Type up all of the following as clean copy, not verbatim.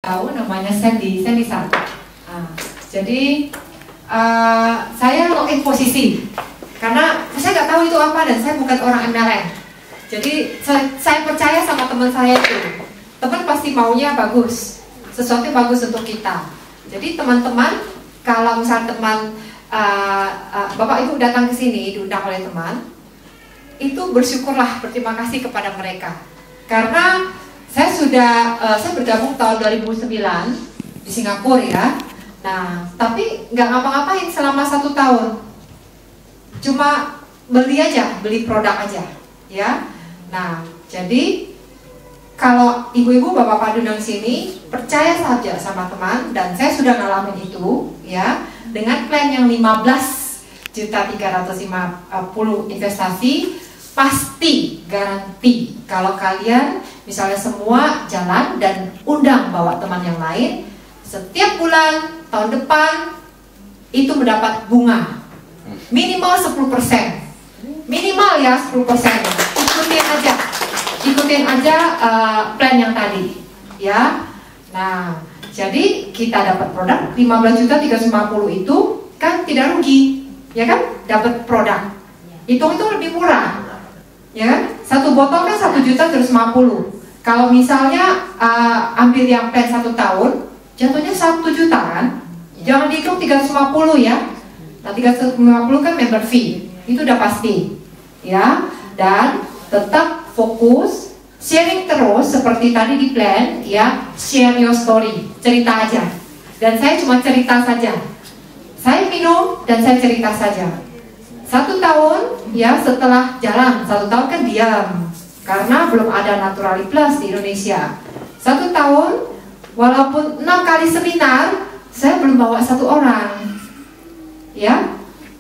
tahu namanya Sandy San. Jadi saya login posisi karena saya nggak tahu itu apa dan saya bukan orang MLM. Jadi saya percaya sama teman saya itu. Teman pasti maunya bagus, sesuatu yang bagus untuk kita. Jadi teman-teman, kalau misal teman Bapak Ibu datang ke sini diundang oleh teman, itu bersyukurlah, berterima kasih kepada mereka. Karena saya bergabung tahun 2009 di Singapura ya. Nah, tapi nggak ngapa-ngapain selama 1 tahun. Cuma beli produk aja, ya. Nah, jadi kalau ibu-ibu, bapak-bapak di sini percaya saja sama teman, dan saya sudah ngalamin itu, ya, dengan plan yang 15.350 investasi, pasti garansi kalau kalian misalnya semua jalan dan undang bawa teman yang lain, setiap bulan tahun depan itu mendapat bunga minimal 10%, minimal ya 10%. Ikutin aja plan yang tadi, ya. Nah, jadi kita dapat produk 15.350 itu kan tidak rugi, ya kan? Dapat produk, itu lebih murah, ya kan? Satu botol kan 1.350.000. Kalau misalnya ambil yang plan 1 tahun, jatuhnya 1 juta kan? Jangan dihitung 350 ya. Nah, 350 kan member fee, itu udah pasti, ya. Dan tetap fokus, sharing terus seperti tadi di plan, ya. Share your story, cerita aja. Dan saya cuma cerita saja. Saya minum dan saya cerita saja. 1 tahun, ya, setelah jalan 1 tahun kan diam, karena belum ada Naturali Plus di Indonesia. 1 tahun, walaupun 6 kali seminar, saya belum bawa 1 orang, ya,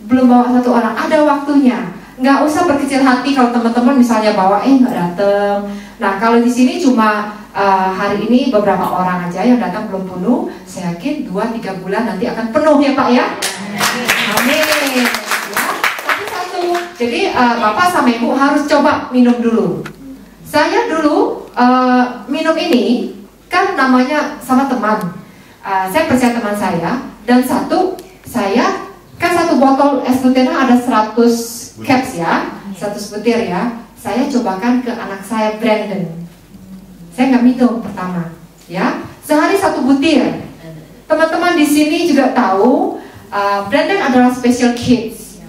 belum bawa 1 orang. Ada waktunya. Nggak usah berkecil hati kalau teman-teman misalnya bawa nggak datang. Nah, kalau di sini cuma hari ini beberapa orang aja yang datang belum penuh. Saya yakin 2-3 bulan nanti akan penuh ya Pak ya. Amin. Ya, tapi satu. Jadi Bapak sama Ibu harus coba minum dulu. Saya dulu minum ini kan namanya sama teman. Saya percaya teman saya, dan saya kan 1 botol es Nutella ada 100 caps ya, 100 butir ya. Saya cobakan ke anak saya Brandon. Saya nggak minum pertama, ya. Sehari 1 butir. Teman-teman di sini juga tahu Brandon adalah special kids,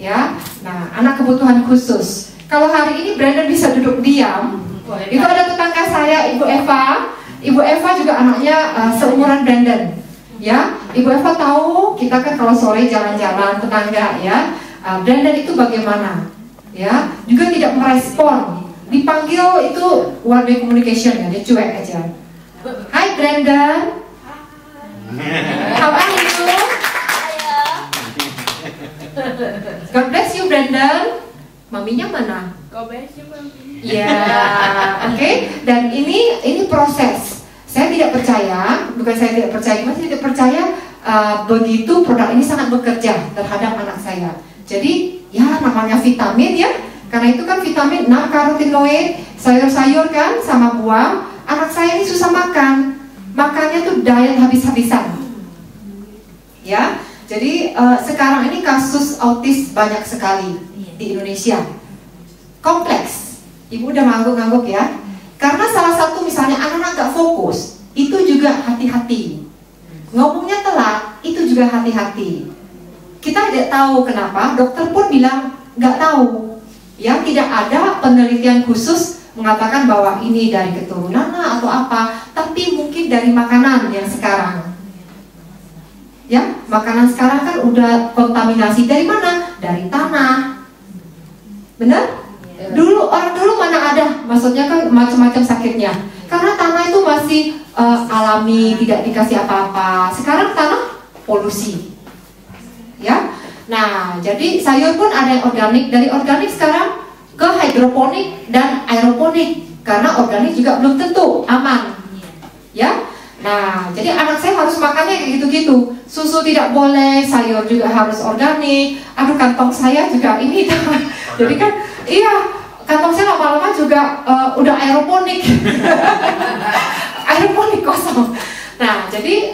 ya. Nah, anak kebutuhan khusus. Kalau hari ini Brandon bisa duduk diam, itu ada tetangga saya, Ibu Eva. Ibu Eva juga anaknya seumuran Brandon, ya. Ibu Eva tahu kita kan kalau sore jalan-jalan tetangga, ya. Brandon itu bagaimana, ya, juga tidak merespon, dipanggil itu one way communication ya, dia cuek aja. Hai Brandon, how are you? God bless you Brandon. Maminya mana? God bless you mami. Ya, oke. Dan ini proses. Saya tidak percaya, bukan saya tidak percaya, masih tidak percaya begitu produk ini sangat bekerja terhadap anak saya. Jadi ya namanya vitamin ya, karena itu kan vitamin 6 karotinoid, sayur-sayur kan sama buah. Anak saya ini susah makan, makannya tuh diet habis-habisan, ya. Jadi sekarang ini kasus autis banyak sekali di Indonesia, kompleks. Ibu udah ngangguk-ngangguk ya, karena salah satu misalnya anak-anak gak fokus, itu juga hati-hati. Ngomongnya telat, itu juga hati-hati. Kita tidak tahu kenapa, dokter pun bilang nggak tahu, ya. Tidak ada penelitian khusus mengatakan bahwa ini dari keturunan atau apa, tapi mungkin dari makanan yang sekarang, ya. Makanan sekarang kan udah kontaminasi dari mana? Dari tanah, benar? Orang dulu mana ada, maksudnya kan macam-macam sakitnya, karena tanah itu masih alami, tidak dikasih apa-apa. Sekarang tanah polusi, ya. Nah, jadi sayur pun ada yang organik, dari organik sekarang ke hidroponik dan aeroponik, karena organik juga belum tentu aman, ya. Nah, jadi anak saya harus makannya kayak gitu-gitu. Susu tidak boleh, sayur juga harus organik. Aduh, kantong saya juga ini jadi kan, iya, kantong saya lama-lama juga udah aeroponik. aeroponik kosong. Nah, jadi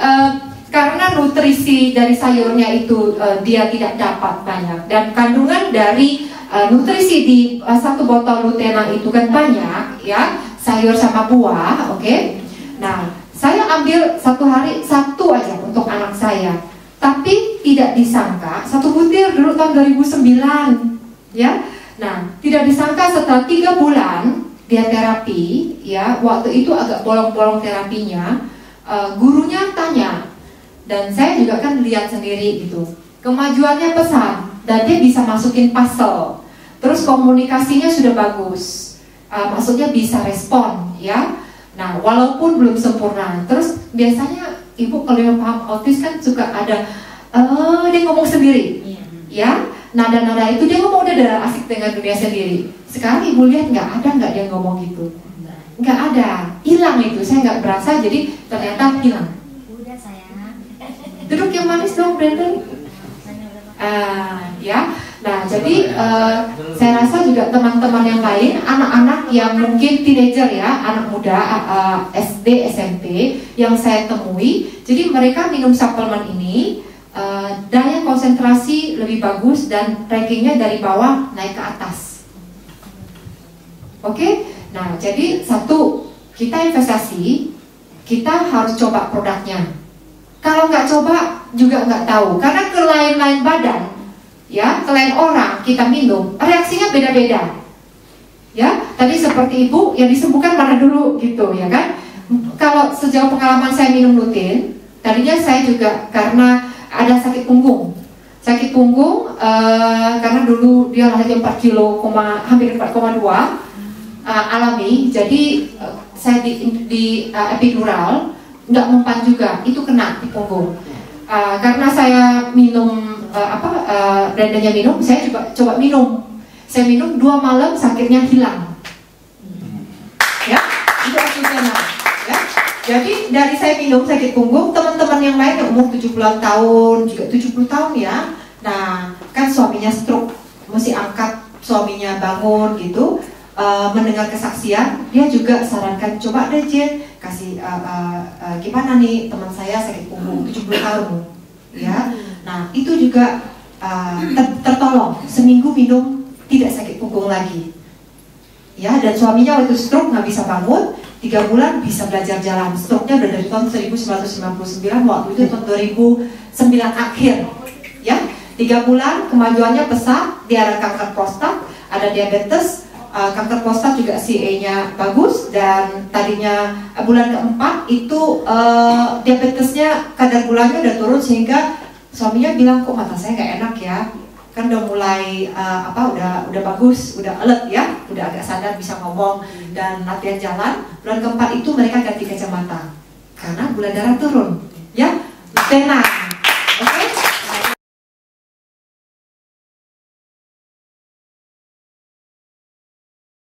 karena nutrisi dari sayurnya itu dia tidak dapat banyak, dan kandungan dari nutrisi di satu botol Lutena itu kan banyak ya, sayur sama buah, oke? Nah, saya ambil satu hari satu aja untuk anak saya, tapi tidak disangka satu butir dulu tahun 2009 ya. Nah, tidak disangka setelah 3 bulan dia terapi ya, waktu itu agak bolong-bolong terapinya, gurunya tanya, dan saya juga kan lihat sendiri gitu, kemajuannya pesat dan dia bisa masukin puzzle, terus komunikasinya sudah bagus, maksudnya bisa respon ya. Nah, walaupun belum sempurna, terus biasanya ibu kalau yang paham autis kan suka ada dia ngomong sendiri ya, nada-nada itu dia ngomong udah asik dengan dunia sendiri. Sekarang ibu lihat nggak dia ngomong gitu, nggak ada, hilang itu, saya nggak berasa, jadi ternyata hilang. Udah sayang. Duduk yang manis dong Brandon. Ya, nah jadi saya rasa juga teman-teman yang lain, anak-anak yang mungkin teenager ya, anak muda SD, SMP yang saya temui, jadi mereka minum suplemen ini, daya konsentrasi lebih bagus dan rankingnya dari bawah naik ke atas. Oke, nah jadi satu, kita investasi, kita harus coba produknya. Kalau nggak coba juga nggak tahu, karena ke lain-lain badan, ya, ke lain orang kita minum, reaksinya beda-beda. Ya, tadi seperti ibu yang disembuhkan mana dulu gitu, ya kan? Kalau sejauh pengalaman saya minum lutein, tadinya saya juga karena ada sakit punggung. Sakit punggung karena dulu dia lahirnya 4 kilo, hampir 4,2 alami. Jadi saya di epidural, nggak mempan juga, itu kena di punggung. Karena saya minum Brandonnya minum, saya juga coba minum. Saya minum 2 malam sakitnya hilang. Ya, itu Lutena. Ya. Jadi dari saya minum sakit punggung, teman-teman yang lain yang umur 70-an tahun, juga 70 tahun ya. Nah, kan suaminya stroke, mesti angkat suaminya bangun gitu. Mendengar kesaksian, dia juga sarankan coba deh Jen, kasih gimana nih teman saya sakit punggung 70 tahun, ya. Nah itu juga tertolong, seminggu minum tidak sakit punggung lagi, ya. Dan suaminya waktu stroke nggak bisa bangun, 3 bulan bisa belajar jalan. Stroke-nya udah dari tahun 1999, waktu itu tahun 2009 akhir, ya. 3 bulan kemajuannya pesat, dia ada kanker prostat, ada diabetes. Kanker prostat juga CA-nya bagus, dan tadinya bulan keempat itu diabetesnya kadar gulanya udah turun, sehingga suaminya bilang kok mata saya nggak enak ya, kan udah mulai udah bagus, udah alert ya, udah agak sadar bisa ngomong dan latihan jalan. Bulan keempat itu mereka ganti kacamata karena gula darah turun ya. Lutena